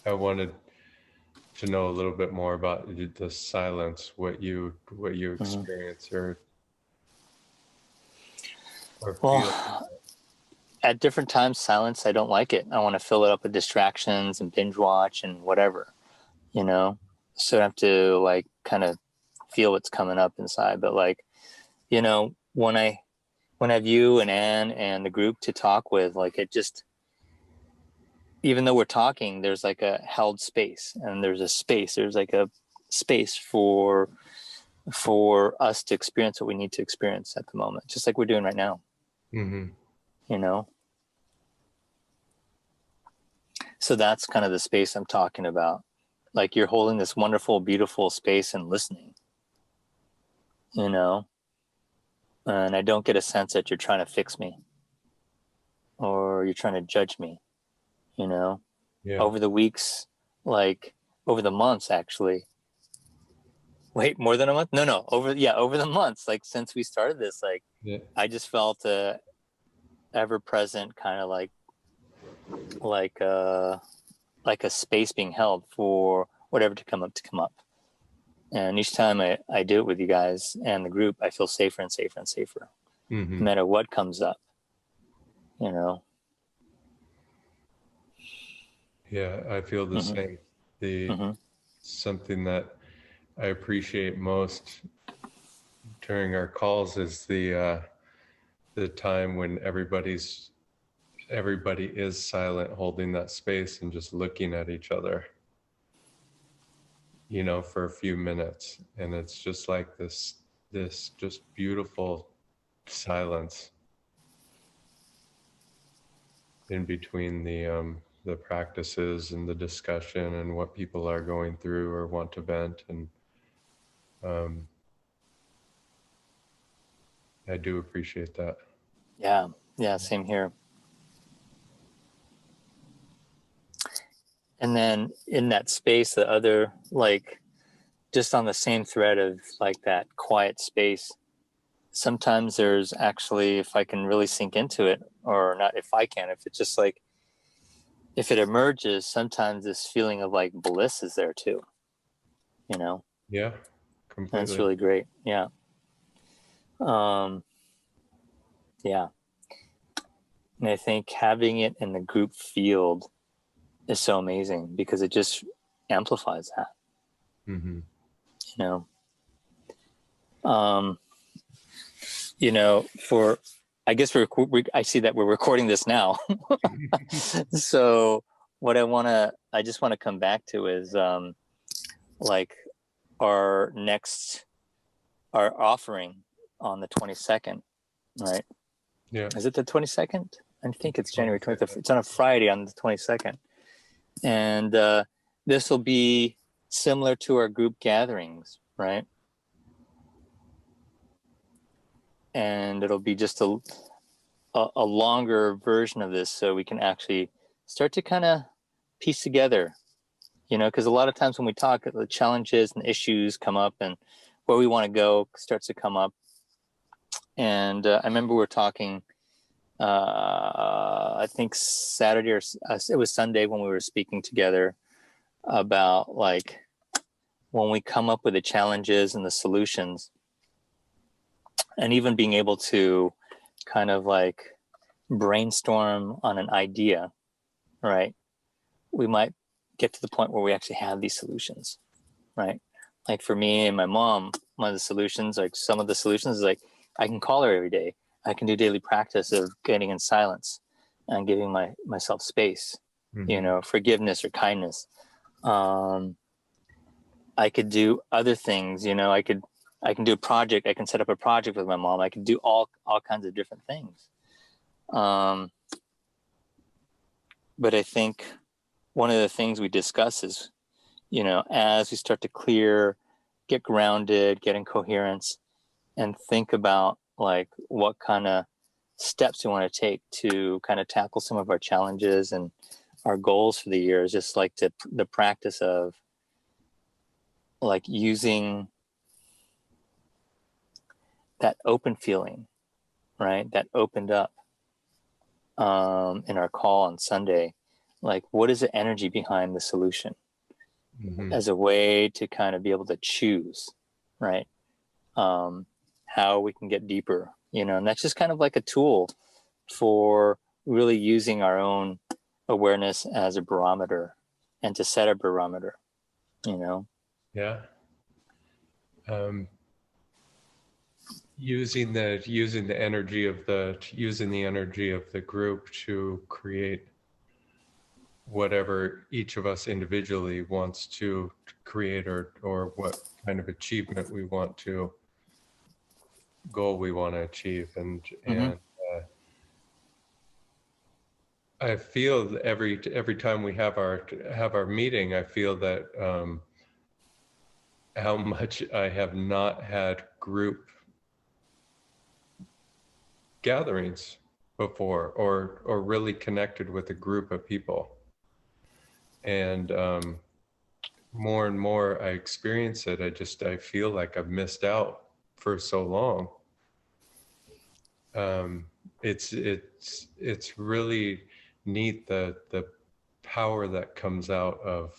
I wanted to know a little bit more about the silence, what you Mhm. experience or feel. Well, at different times, silence, I don't like it. I want to fill it up with distractions and binge watch and whatever, you know? So I have to like kind of feel what's coming up inside. But like, when I have you and Anne and the group to talk with, like it just, even though we're talking, there's like a held space, and there's like a space for us to experience what we need to experience at the moment, just like we're doing right now, Mm-hmm. you know? So that's kind of the space I'm talking about. Like you're holding this wonderful, beautiful space and listening, you know? And I don't get a sense that you're trying to fix me or you're trying to judge me, you know? Yeah. Over the weeks, like over the months, actually. Wait, more than a month? No, over the months, like since we started this, like Yeah. I just felt a ever present kind of like uh like a space being held for whatever to come up. And each time I do it with you guys and the group, I feel safer and safer and safer, no Mm-hmm. matter what comes up, you know? Yeah, I feel the Mm-hmm. same. The Mm-hmm. Something that I appreciate most during our calls is the time when everybody is silent, holding that space and just looking at each other, for a few minutes. And it's just like this just beautiful silence in between the practices and the discussion and what people are going through or want to vent. And um, I do appreciate that. Yeah. Yeah. Same here. And then in that space, the other, like, just on the same thread of like that quiet space, sometimes there's actually, if I can really sink into it, or not, if I can, if it's just like, if it emerges, sometimes this feeling of like bliss is there too, you know? Yeah, And it's completely. really great. Yeah. Um, yeah. And I think having it in the group field is so amazing because it just amplifies that, Mm-hmm. you know? Um, for, I guess I see that we're recording this now. So what I just want to come back to is, like our next, our offering on the 22nd, right? Yeah. Is it the 22nd? I think it's January 25th. 22nd. It's on a Friday on the 22nd. And this will be similar to our group gatherings, right? And it'll be just a longer version of this so we can actually start to kind of piece together, because a lot of times when we talk, the challenges and issues come up and where we want to go starts to come up. And I remember we were talking, I think Saturday or it was Sunday when we were speaking together about like when we come up with the challenges and the solutions, and even being able to kind of like brainstorm on an idea, right? We might get to the point where we actually have these solutions, right? Like for me and my mom, one of the solutions, like some of the solutions is like I can call her every day. I can do daily practice of getting in silence and giving myself space, Mm-hmm. forgiveness or kindness. Um, I could do other things, I can do a project. I can set up a project with my mom. I can do all kinds of different things. Um, but I think one of the things we discuss is, as we start to clear, get grounded, get in coherence, and think about like what kind of steps we want to take to kind of tackle some of our challenges and our goals for the year, is just like the practice of like using that open feeling, right? That opened up in our call on Sunday, like what is the energy behind the solution Mhm. as a way to kind of be able to choose, right? How we can get deeper, and that's just kind of like a tool for really using our own awareness as a barometer and to set a barometer, Yeah. Um, using the energy of the group to create whatever each of us individually wants to create, or what kind of achievement we want to goal we want to achieve. And Mm-hmm. I feel that every time we have our meeting, I feel that how much I have not had group gatherings before, or really connected with a group of people. And more and more I experience it, I feel like I've missed out for so long. It's really neat, the power that comes out of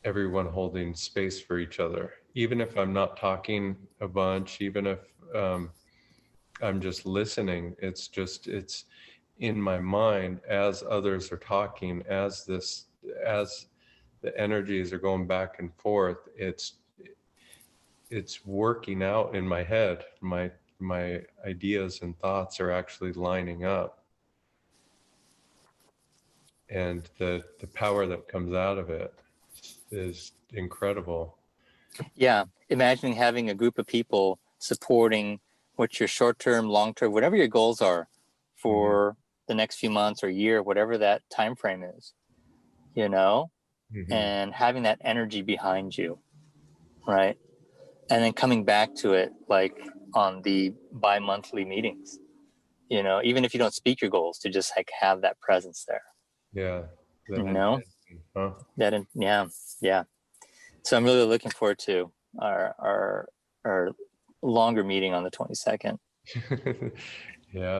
everyone holding space for each other, even if I'm not talking a bunch, even if I'm just listening. It's in my mind as others are talking, as the energies are going back and forth. It's working out in my head. My ideas and thoughts are actually lining up, and the power that comes out of it is incredible. Yeah, imagining having a group of people supporting what your short-term, long-term, whatever your goals are for the next few months or year, whatever that time frame is, Mm-hmm. and having that energy behind you, right? And then coming back to it like on the bi-monthly meetings, even if you don't speak your goals, to just like have that presence there, Yeah, that you know, intention, huh? yeah. So I'm really looking forward to our longer meeting on the 22nd. Yeah.